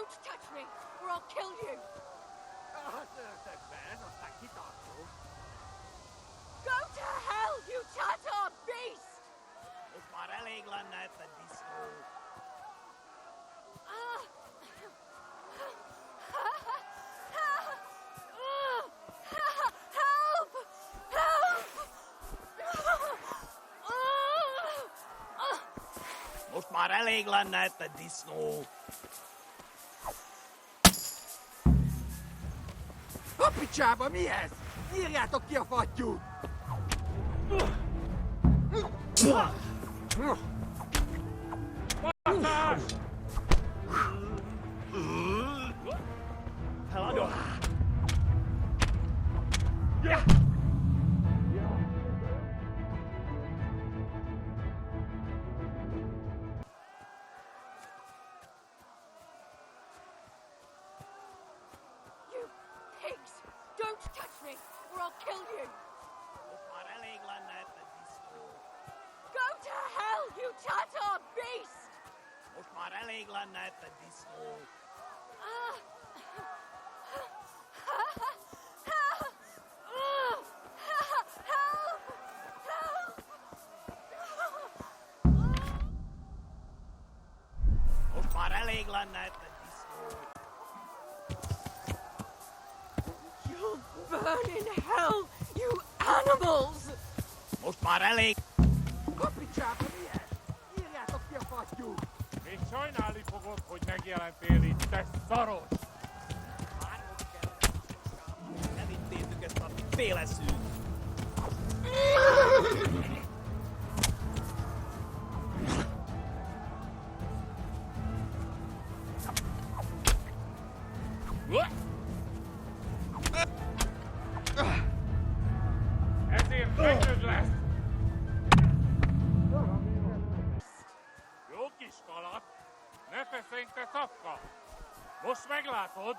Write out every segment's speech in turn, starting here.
Don't touch me, or I'll kill you! Go to hell, you Tatar beast! Most már elég lenne ebben disznó. Help! Most már elég lenne ebben disznó. A picsába, mi ez? Írjátok ki a fattyút! Feladom. You pigs! Don't touch me, or I'll kill you! Most már elég lenne ebben disznó. Go to hell, you Tatar beast! Most már elég lenne ebben disznó. Most már elég lenne ebben disznó. You'll burn in hell, you animals! Most már elég. A picsába, mi ez? Írjátok ki a fattyút! És sajnálni fogod, hogy megjelentél itt, te szaros! Nem intézzük ezt a féleszűt. Ezért feküd lesz! Jó kis kalat! Ne feszengj, te szapka! Most meglátod!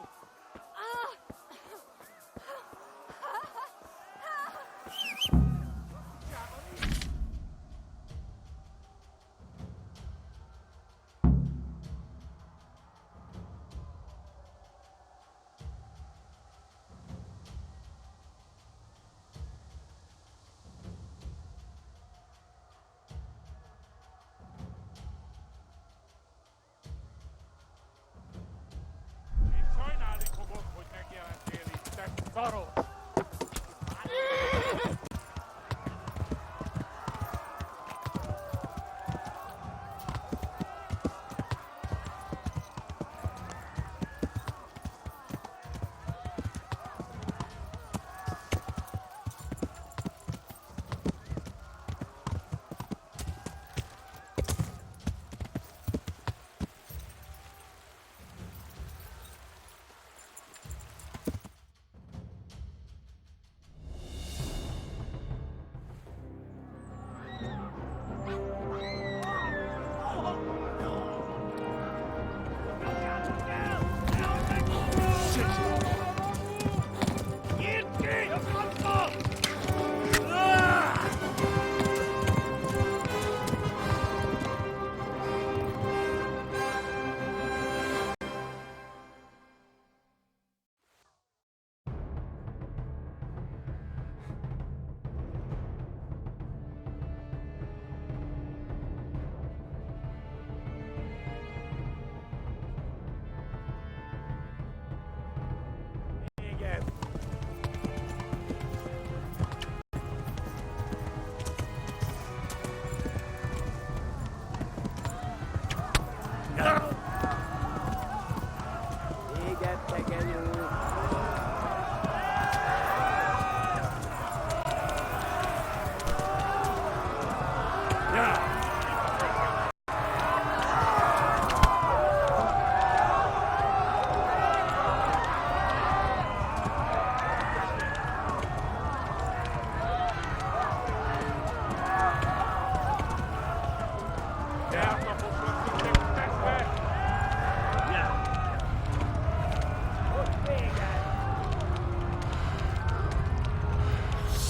És sajnálni fogod, hogy megjelentél itt, te szaros!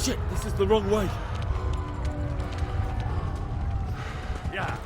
Shit, this is the wrong way. Yeah.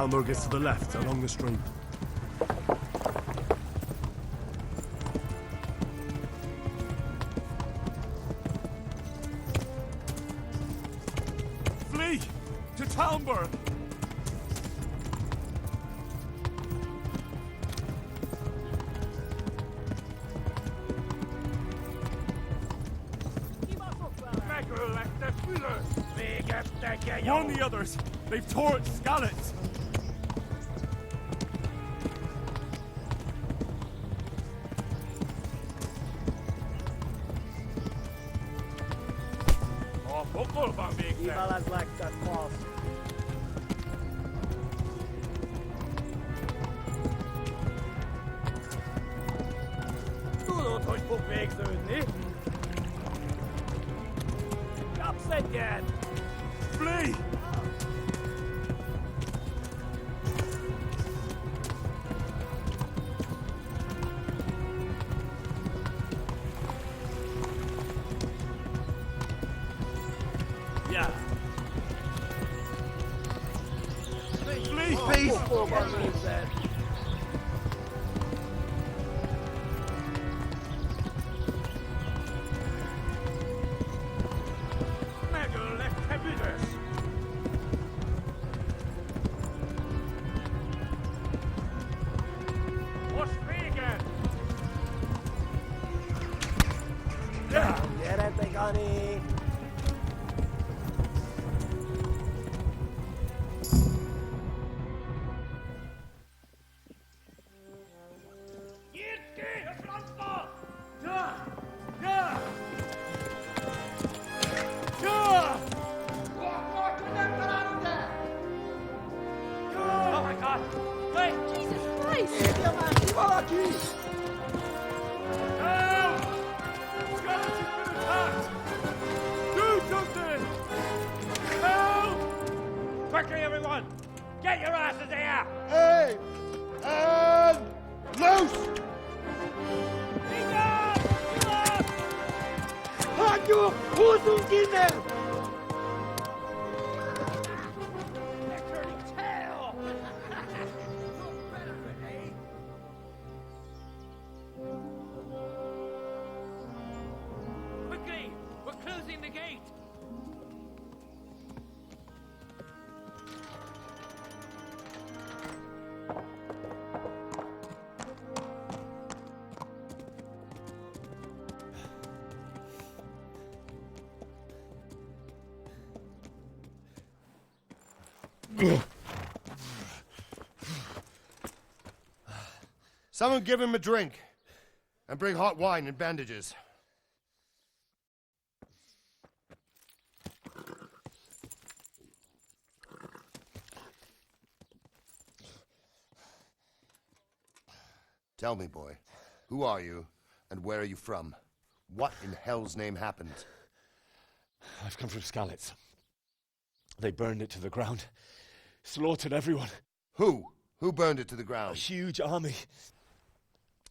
Talmor gets to the left, along the stream. Flee! To Talmor! Warn the others! They've torched Skalitz! Ival az legtöbb falsz. Tudod, hogy fog végződni? Kapsz egyet! Flee! Yeah. Flee, please! Megöllek, te büdös! Most véged! Gyere, Gani! Nyitd ki a francba! Oh my God! Wait! Jesus Christ! Érje már ki valaki! Help! Skalitz has been attacked! Do something! Help! Quickly, everyone! Get your asses here! Hey! And loose! Hagyjuk! Húzzunk innen! They're turning tail! Quickly! We're closing the gate! Someone give him a drink. And bring hot wine and bandages. Tell me, boy, who are you and where are you from? What in hell's name happened? I've come from Skalitz. They burned it to the ground. Slaughtered everyone. Who? Who burned it to the A ground? huge army.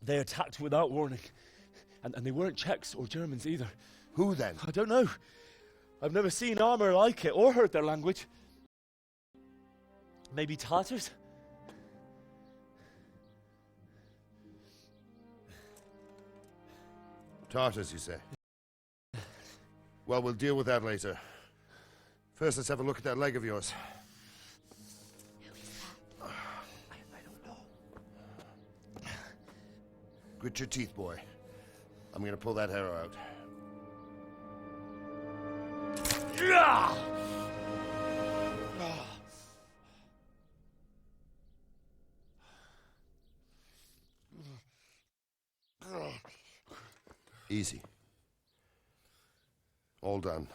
They attacked without warning. And they weren't Czechs or Germans either. Who then? I don't know. I've never seen armor like it or heard their language. Maybe Tatars? Tartars, you say? Well, we'll deal with that later. First, let's have a look at that leg of yours. I don't know. Grit your teeth, boy. I'm gonna pull that arrow out. Easy. All done.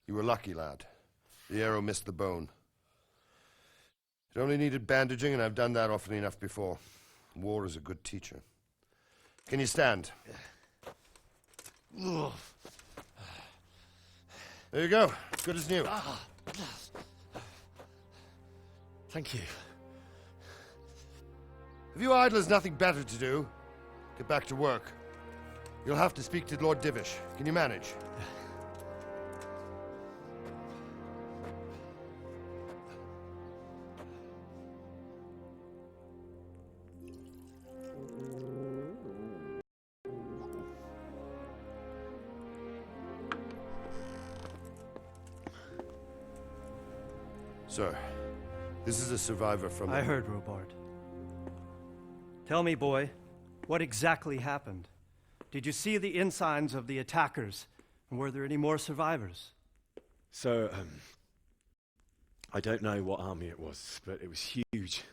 You were lucky, lad. The arrow missed the bone. It only needed bandaging, and I've done that often enough before. War is a good teacher. Can you stand? There you go. Good as new. Thank you. If you idlers nothing better to do, get back to work. You'll have to speak to Lord Divish. Can you manage? Sir, this is a survivor from I heard, Robard. Tell me, boy, what exactly happened? Did you see the ensigns of the attackers? And were there any more survivors? So, I don't know what army it was, but it was huge.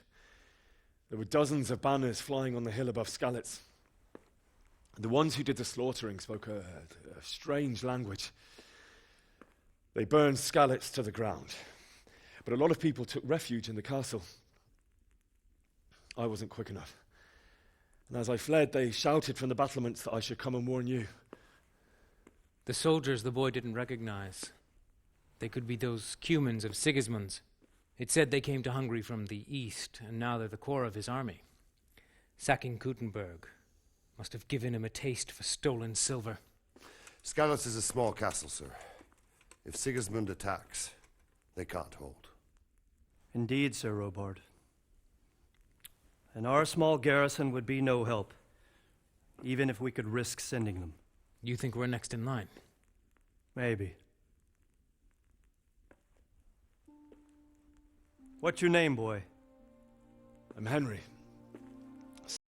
There were dozens of banners flying on the hill above Skalitz. The ones who did the slaughtering spoke a strange language. They burned Skalitz to the ground. But a lot of people took refuge in the castle. I wasn't quick enough. And as I fled, they shouted from the battlements that I should come and warn you. The soldiers the boy didn't recognize. They could be those Cumans of Sigismund's. It said they came to Hungary from the east, and now they're the core of his army. Sacking Gutenberg must have given him a taste for stolen silver. Skalitz is a small castle, sir. If Sigismund attacks, they can't hold. Indeed, Sir Robard. And our small garrison would be no help, even if we could risk sending them. You think we're next in line? Maybe. What's your name, boy? I'm Henry,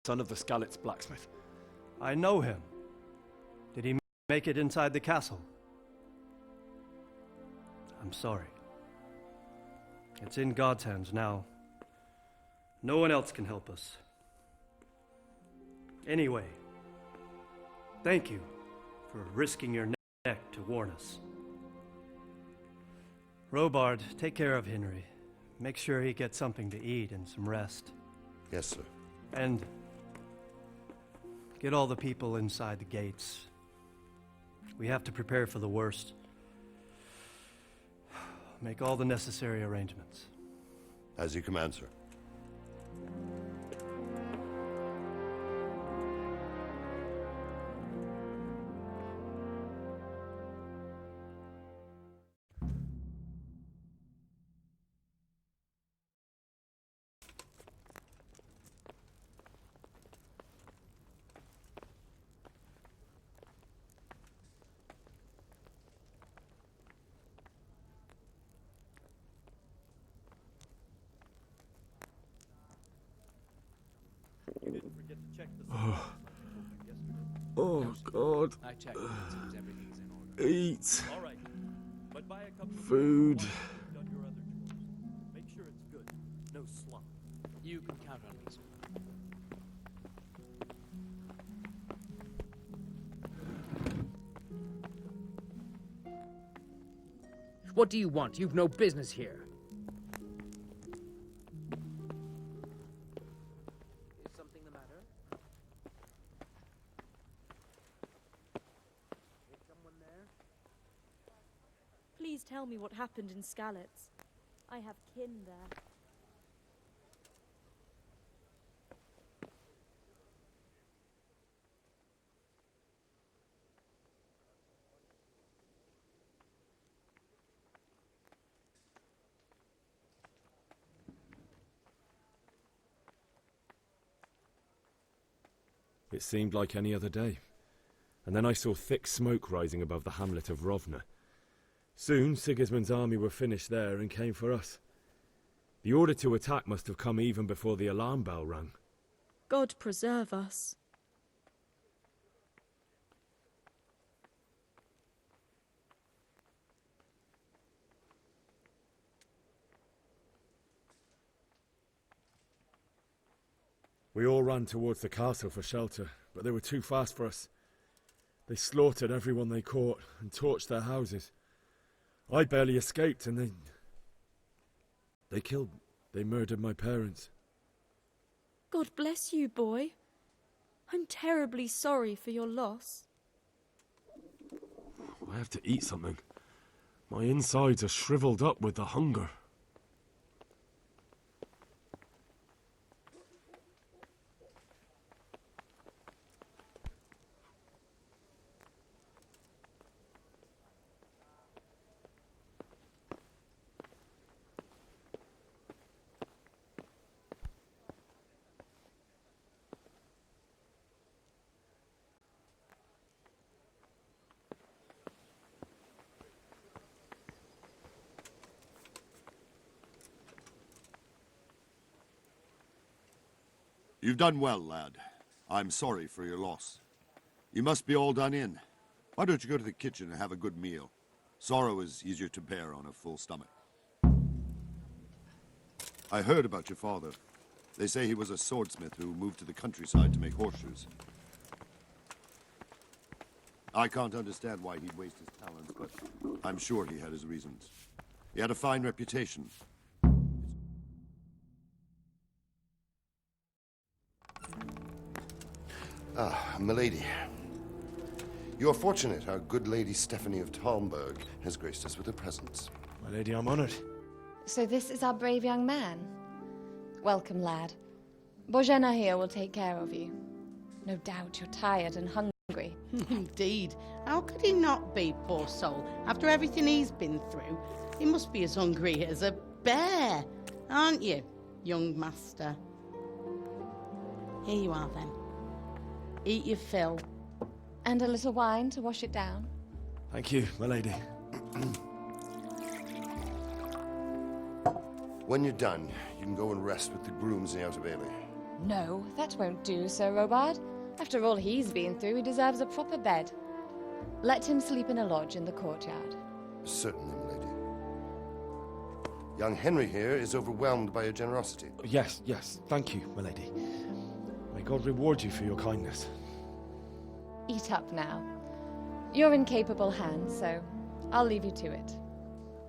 son of the Skalitz blacksmith. I know him. Did he make it inside the castle? I'm sorry. It's in God's hands now. No one else can help us. Anyway, thank you for risking your neck to warn us. Robard, take care of Henry. Make sure he gets something to eat and some rest. Yes, sir. And get all the people inside the gates. We have to prepare for the worst. Make all the necessary arrangements. As you command, sir. Oh, God. I checked. It seems everything's in order. Eat. All right. But buy a cup of Food. done your other chores. Make sure it's good. No slop. You can count on me, sir. What do you want? You've no business here. Is something the matter? Is someone there? Please tell me what happened in Skalitz. I have kin there. It seemed like any other day. And then I saw thick smoke rising above the hamlet of Rovna. Soon Sigismund's army were finished there and came for us. The order to attack must have come even before the alarm bell rang. God preserve us. We all ran towards the castle for shelter, but they were too fast for us. They slaughtered everyone they caught and torched their houses. I barely escaped, and they murdered my parents. God bless you, boy. I'm terribly sorry for your loss. I have to eat something. My insides are shriveled up with the hunger. You've done well, lad. I'm sorry for your loss. You must be all done in. Why don't you go to the kitchen and have a good meal? Sorrow is easier to bear on a full stomach. I heard about your father. They say he was a swordsmith who moved to the countryside to make horseshoes. I can't understand why he'd waste his talents, but I'm sure he had his reasons. He had a fine reputation. Ah, milady. You're fortunate our good lady Stephanie of Talmberg has graced us with her presence. My lady, I'm honored. So this is our brave young man. Welcome, lad. Bozhena here will take care of you. No doubt you're tired and hungry. Indeed. How could he not be, poor soul? After everything he's been through, he must be as hungry as a bear, aren't you, young master? Here you are, then. Eat your fill. And a little wine to wash it down. Thank you, my lady. When you're done, you can go and rest with the grooms in the Outer Bailey. No, that won't do, Sir Robard. After all he's been through, he deserves a proper bed. Let him sleep in a lodge in the courtyard. Certainly, milady. Young Henry here is overwhelmed by your generosity. Yes, yes. Thank you, my lady. May God reward you for your kindness. Eat up now. You're in capable hands, so I'll leave you to it.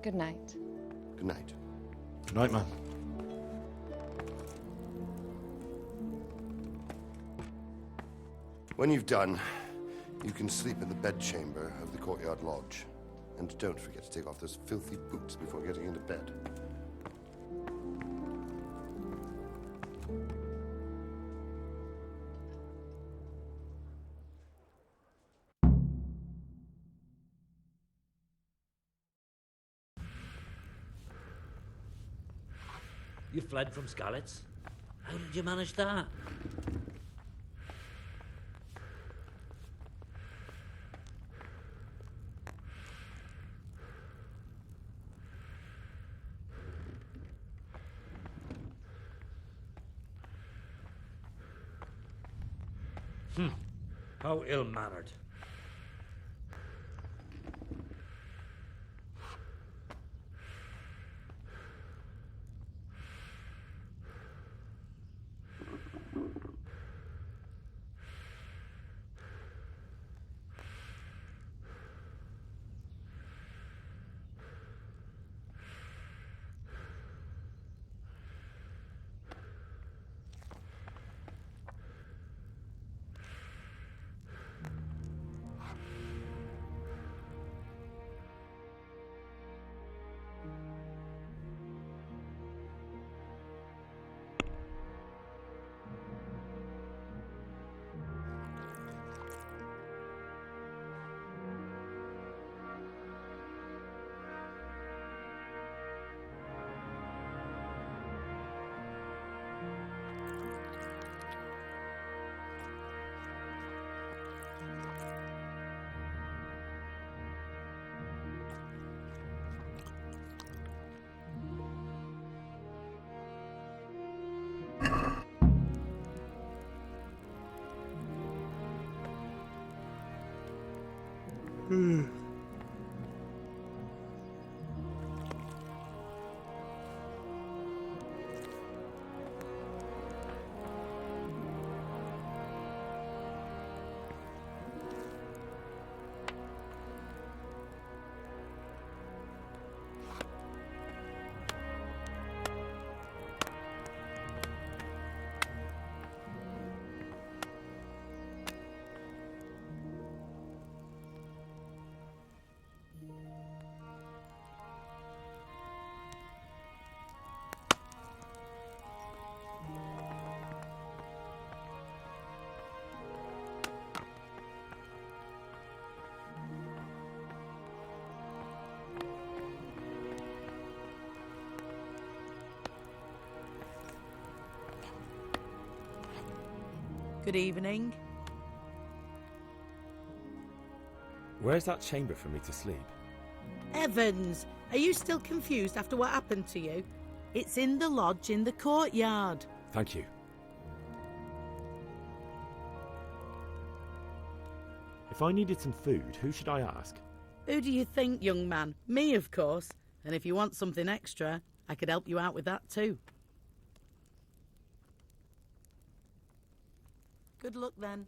Good night. Good night. Good night, ma'am. When you've done, you can sleep in the bedchamber of the courtyard lodge. And don't forget to take off those filthy boots before getting into bed. You fled from Skalitz? How did you manage that? How ill-mannered. Good evening. Where's that chamber for me to sleep? Evans, are you still confused after what happened to you? It's in the lodge in the courtyard. Thank you. If I needed some food, who should I ask? Who do you think, young man? Me, of course. And if you want something extra, I could help you out with that too. Good luck then.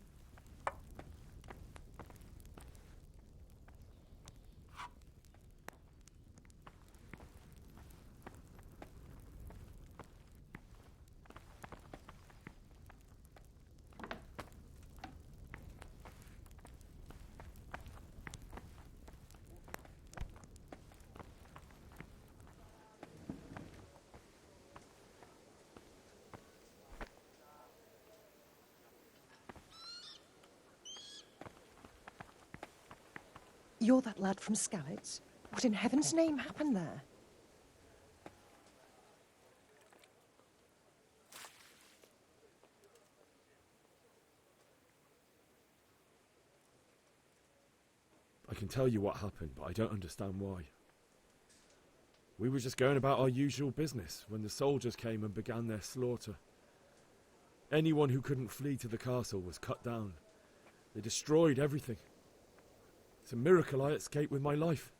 You're that lad from Skalitz? What in heaven's name happened there? I can tell you what happened, but I don't understand why. We were just going about our usual business when the soldiers came and began their slaughter. Anyone who couldn't flee to the castle was cut down. They destroyed everything. It's a miracle I escaped with my life.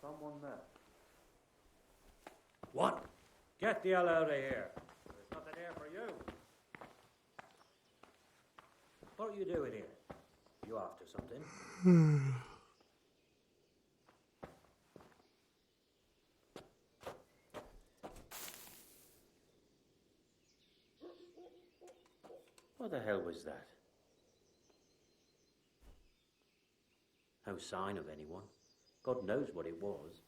Someone there. What? Get the hell out of here. There's nothing here for you. What are you doing here? You after something? What the hell was that? No sign of anyone. God knows what it was.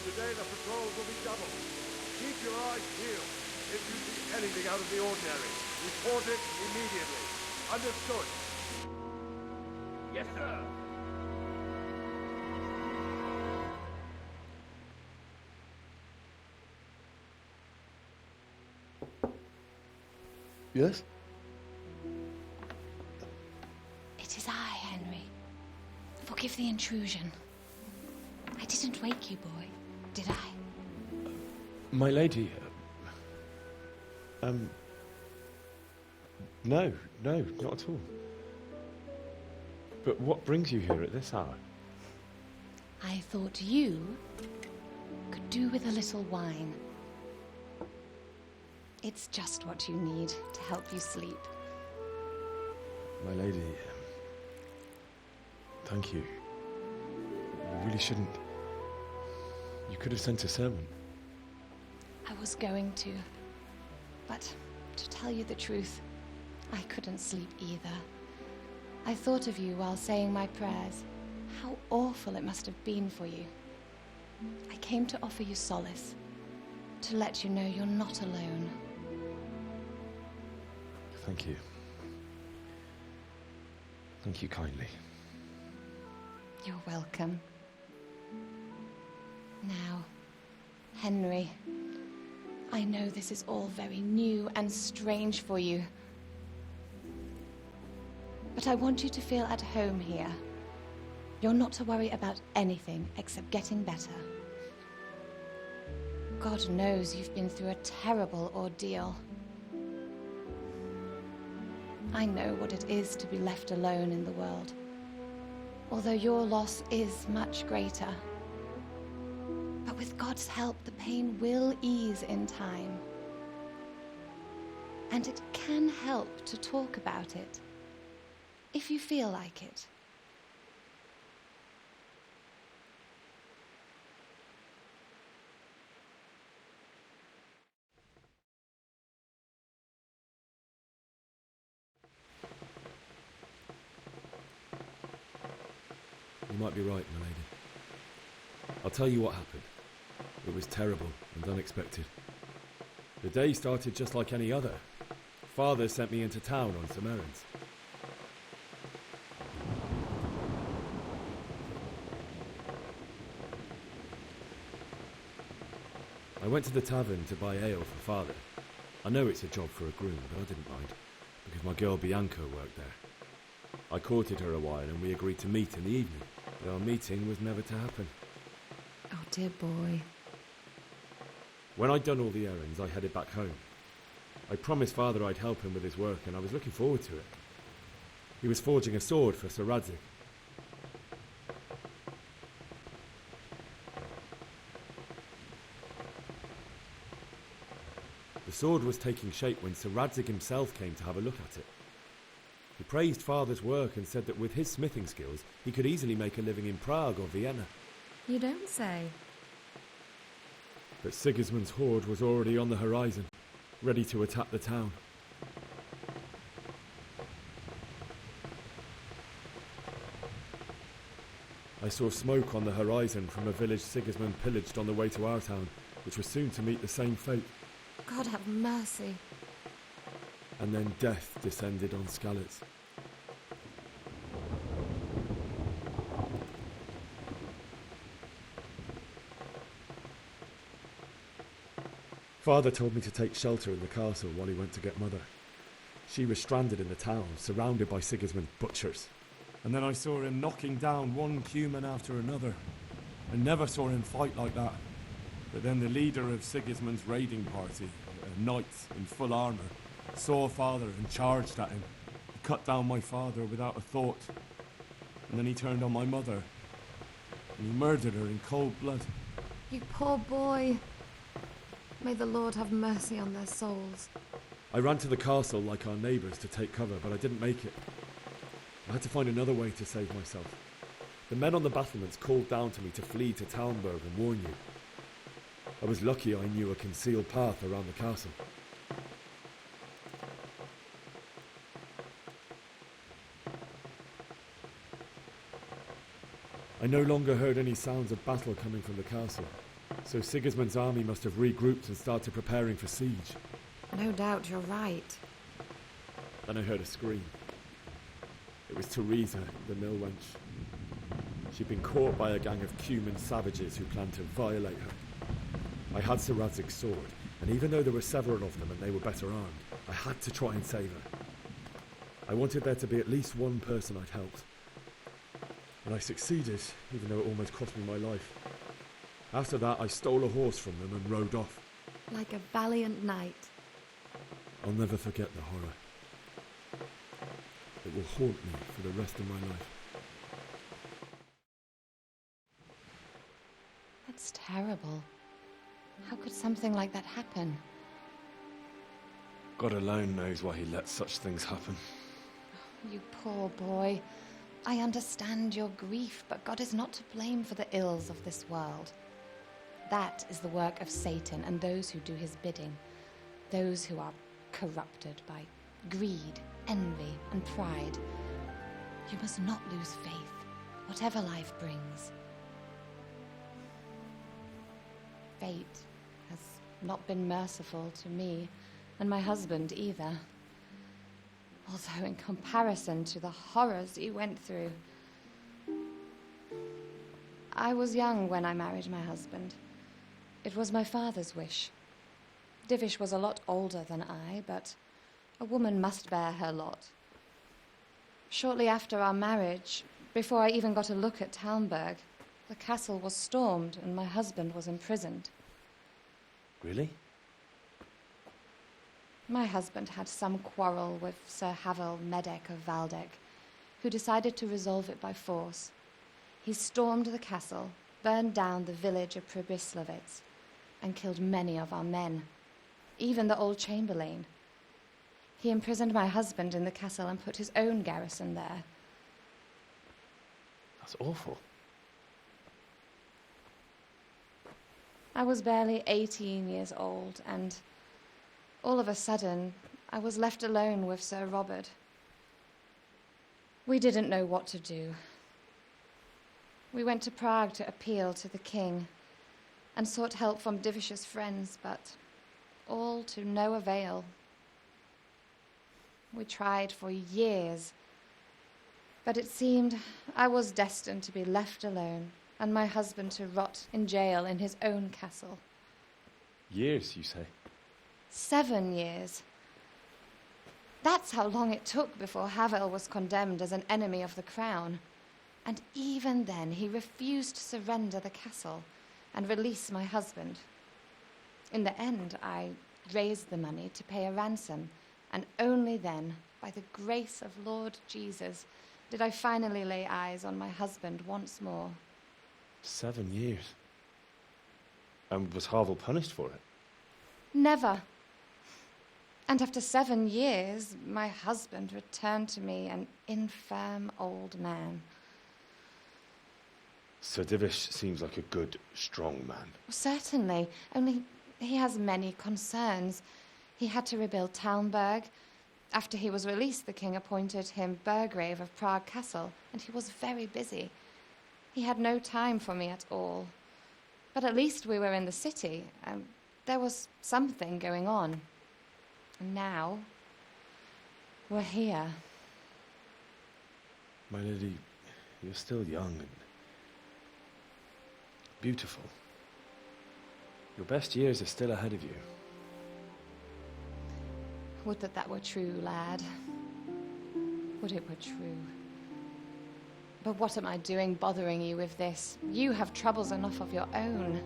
Today the patrols will be doubled. Keep your eyes peeled. If you see anything out of the ordinary, report it immediately. Understood? Yes, sir. Yes? It is I, Henry. Forgive the intrusion. I didn't wake you, boy, did I? My lady, no, not at all. But what brings you here at this hour? I thought you could do with a little wine. It's just what you need to help you sleep. My lady, thank you. You really shouldn't. You could have sent a servant. I was going to, but to tell you the truth, I couldn't sleep either. I thought of you while saying my prayers. How awful it must have been for you. I came to offer you solace, to let you know you're not alone. Thank you. Thank you kindly. You're welcome. Now, Henry, I know this is all very new and strange for you. But I want you to feel at home here. You're not to worry about anything except getting better. God knows you've been through a terrible ordeal. I know what it is to be left alone in the world. although your loss is much greater. But with God's help, the pain will ease in time. And it can help to talk about it, if you feel like it. You might be right, my lady. I'll tell you what happened. It was terrible and unexpected. The day started just like any other. Father sent me into town on some errands. I went to the tavern to buy ale for Father. I know it's a job for a groom, but I didn't mind, because my girl Bianca worked there. I courted her a while and we agreed to meet in the evening, but our meeting was never to happen. Oh, dear boy. When I'd done all the errands, I headed back home. I promised Father I'd help him with his work, and I was looking forward to it. He was forging a sword for Sir Radzig. The sword was taking shape when Sir Radzig himself came to have a look at it. He praised Father's work and said that with his smithing skills, he could easily make a living in Prague or Vienna. You don't say. But Sigismund's horde was already on the horizon, ready to attack the town. I saw smoke on the horizon from a village Sigismund pillaged on the way to our town, which was soon to meet the same fate. God have mercy. And then death descended on Skalitz. Father told me to take shelter in the castle while he went to get Mother. She was stranded in the town, surrounded by Sigismund's butchers. And then I saw him knocking down one human after another. I never saw him fight like that. But then the leader of Sigismund's raiding party, a knight in full armour, saw Father and charged at him. He cut down my father without a thought. And then he turned on my mother. And he murdered her in cold blood. You poor boy. May the Lord have mercy on their souls. I ran to the castle like our neighbours to take cover, but I didn't make it. I had to find another way to save myself. The men on the battlements called down to me to flee to Talmberg and warn you. I was lucky I knew a concealed path around the castle. I no longer heard any sounds of battle coming from the castle, so Sigismund's army must have regrouped and started preparing for siege. No doubt you're right. Then I heard a scream. It was Teresa, the mill wench. She'd been caught by a gang of Cuman savages who planned to violate her. I had Sir Radzig's sword, and even though there were several of them and they were better armed, I had to try and save her. I wanted there to be at least one person I'd helped. And I succeeded, even though it almost cost me my life. After that, I stole a horse from them and rode off. Like a valiant knight. I'll never forget the horror. It will haunt me for the rest of my life. That's terrible. How could something like that happen? God alone knows why he lets such things happen. You poor boy. I understand your grief, but God is not to blame for the ills of this world. That is the work of Satan and those who do his bidding. Those who are corrupted by greed, envy, and pride. You must not lose faith, whatever life brings. Fate has not been merciful to me, and my husband either. Although in comparison to the horrors he went through. I was young when I married my husband. It was my father's wish. Divish was a lot older than I, but a woman must bear her lot. Shortly after our marriage, before I even got a look at Talmberg, the castle was stormed and my husband was imprisoned. Really? My husband had some quarrel with Sir Havel Medek of Valdek, who decided to resolve it by force. He stormed the castle, burned down the village of Pribyslavitz, and killed many of our men, even the old chamberlain. He imprisoned my husband in the castle and put his own garrison there. That's awful. I was barely 18 years old, and all of a sudden, I was left alone with Sir Robert. We didn't know what to do. We went to Prague to appeal to the king and sought help from Divish's friends, but all to no avail. We tried for years, but it seemed I was destined to be left alone and my husband to rot in jail in his own castle. Years, you say? 7 years. That's how long it took before Havel was condemned as an enemy of the crown. And even then, he refused to surrender the castle and release my husband. In the end, I raised the money to pay a ransom, and only then, by the grace of Lord Jesus, did I finally lay eyes on my husband once more. 7 years? And was Havel punished for it? Never. And after 7 years, my husband returned to me an infirm old man. Sir Divish seems like a good, strong man. Certainly, only he has many concerns. He had to rebuild Talmberg. After he was released, the king appointed him Burgrave of Prague Castle, and he was very busy. He had no time for me at all. But at least we were in the city, and there was something going on. And now, we're here. My lady, you're still young and beautiful. Your best years are still ahead of you. Would that that were true, lad. Would it were true. But what am I doing bothering you with this? You have troubles enough of your own.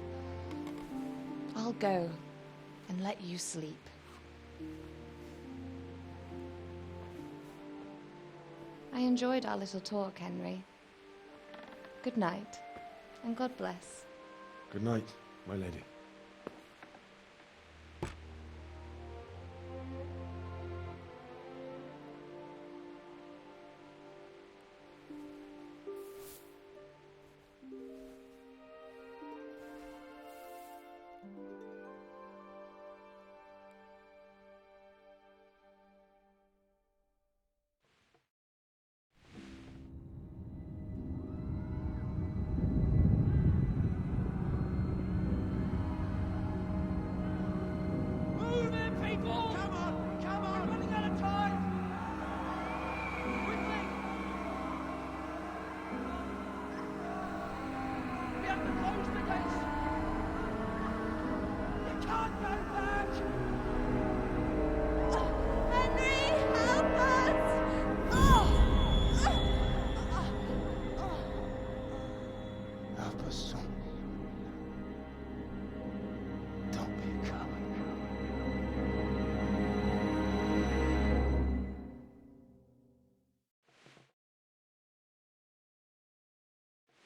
I'll go and let you sleep. I enjoyed our little talk, Henry. Good night, and God bless. Good night, my lady.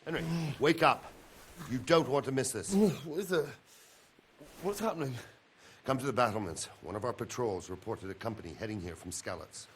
Henry, wake up. You don't want to miss this. What is it? What's happening? Come to the battlements. One of our patrols reported a company heading here from Skalitz.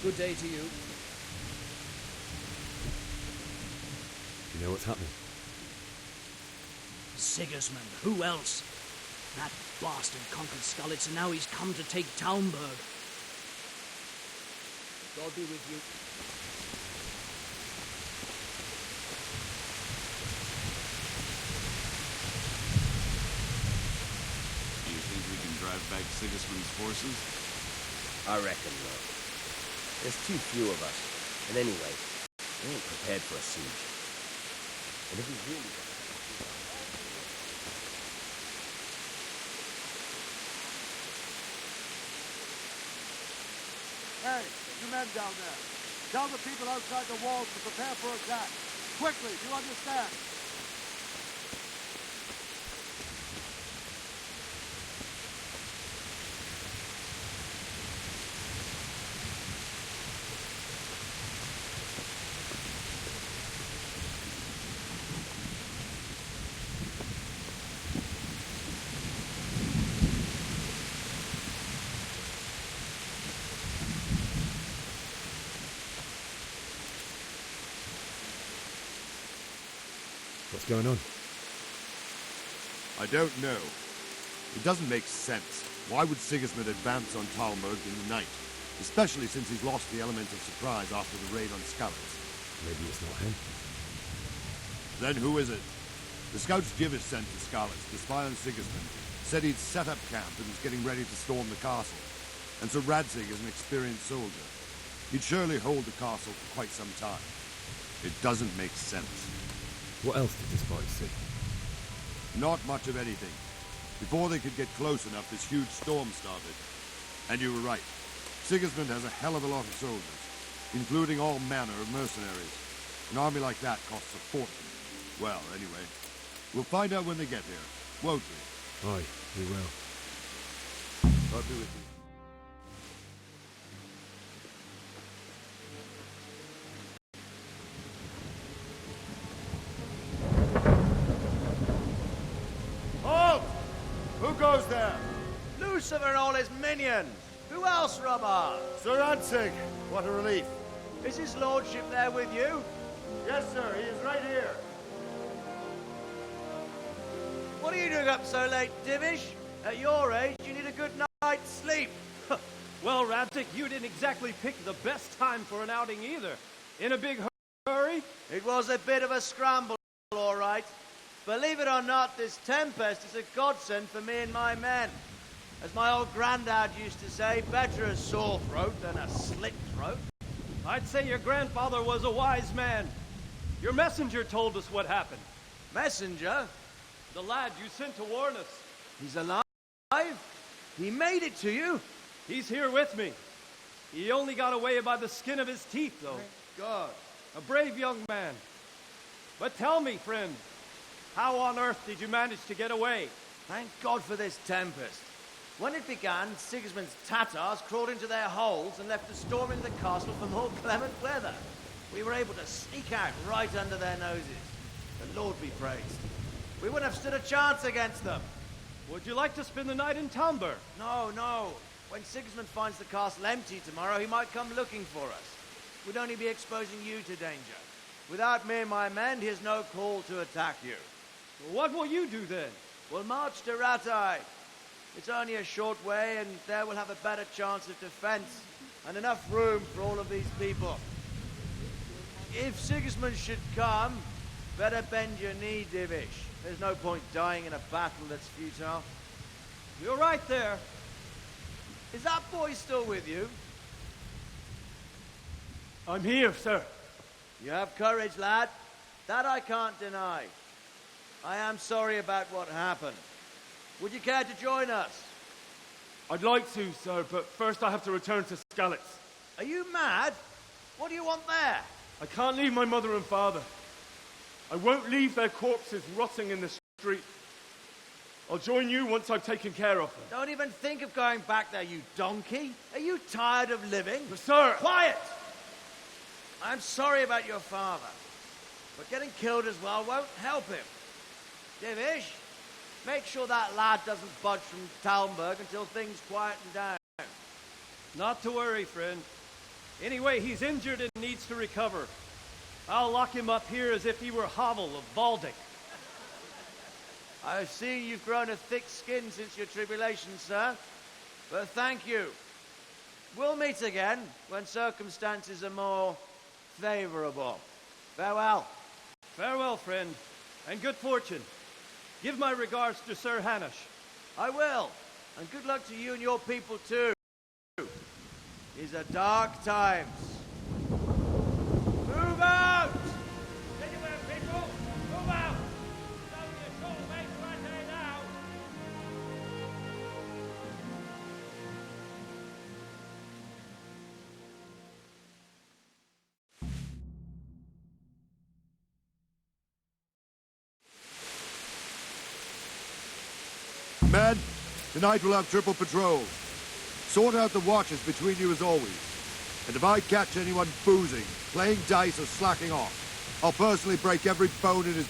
Good day to you. You know what's happening? Sigismund, who else? That bastard conquered Skalitz, and now he's come to take Talmberg. God be with you. Do you think we can drive back Sigismund's forces? I reckon not. There's too few of us. And anyway, we ain't prepared for a siege. And if we really... Hey, you men down there. Tell the people outside the walls to prepare for attack. Quickly, do you understand? What's going on? I don't know. It doesn't make sense. Why would Sigismund advance on Talmberg in the night? Especially since he's lost the element of surprise after the raid on Skalitz. Maybe it's not him. Then who is it? The scouts Jivish sent to Skalitz to spy on Sigismund said he'd set up camp and was getting ready to storm the castle. And so Radzig is an experienced soldier. He'd surely hold the castle for quite some time. It doesn't make sense. What else did the spies see? Not much of anything. Before they could get close enough, this huge storm started. And you were right. Sigismund has a hell of a lot of soldiers, including all manner of mercenaries. An army like that costs a fortune. Well, anyway, we'll find out when they get here, won't we? Aye, we will. God be with you. Halt! Who goes there? Lucifer and all his minions. Who else, Robert? Sir Ansig. What a relief. Is his lordship there with you? Yes, sir. He is right here. What are you doing up so late, Divish? At your age, you need a good night's sleep. Well, Radzig, you didn't exactly pick the best time for an outing either. In a big hurry? It was a bit of a scramble, all right. Believe it or not, this tempest is a godsend for me and my men. As my old granddad used to say, better a sore throat than a slit throat. I'd say your grandfather was a wise man. Your messenger told us what happened. Messenger? The lad you sent to warn us. He's alive? He made it to you? He's here with me. He only got away by the skin of his teeth, though. Thank God. A brave young man. But tell me, friend, how on earth did you manage to get away? Thank God for this tempest. When it began, Sigismund's Tatars crawled into their holes and left us storming the castle for more clement weather. We were able to sneak out right under their noses. The Lord be praised. We wouldn't have stood a chance against them. Would you like to spend the night in Talmberg? No, no. When Sigismund finds the castle empty tomorrow, he might come looking for us. We'd only be exposing you to danger. Without me and my men, he has no call to attack you. What will you do then? We'll march to Rattay. It's only a short way, and there we'll have a better chance of defense and enough room for all of these people. If Sigismund should come, better bend your knee, Divish. There's no point dying in a battle that's futile. You're right there. Is that boy still with you? I'm here, sir. You have courage, lad. That I can't deny. I am sorry about what happened. Would you care to join us? I'd like to, sir, but first I have to return to Skalitz. Are you mad? What do you want there? I can't leave my mother and father. I won't leave their corpses rotting in the street. I'll join you once I've taken care of them. Don't even think of going back there, you donkey. Are you tired of living? But sir! Quiet! I'm sorry about your father, but getting killed as well won't help him. Divish, make sure that lad doesn't budge from Talmberg until things quieten down. Not to worry, friend. Anyway, he's injured and needs to recover. I'll lock him up here as if he were Hovel of Baldic. I've seen you've grown a thick skin since your tribulation, sir. But thank you. We'll meet again when circumstances are more favorable. Farewell. Farewell, friend, and good fortune. Give my regards to Sir Hanush. I will. And good luck to you and your people, too. These are dark times. Move out! Anywhere, people! Move out! It's only a short way to our day now! Men, tonight we'll have triple patrols. Sort out the watches between you as always. And if I catch anyone boozing, playing dice or slacking off, I'll personally break every bone in his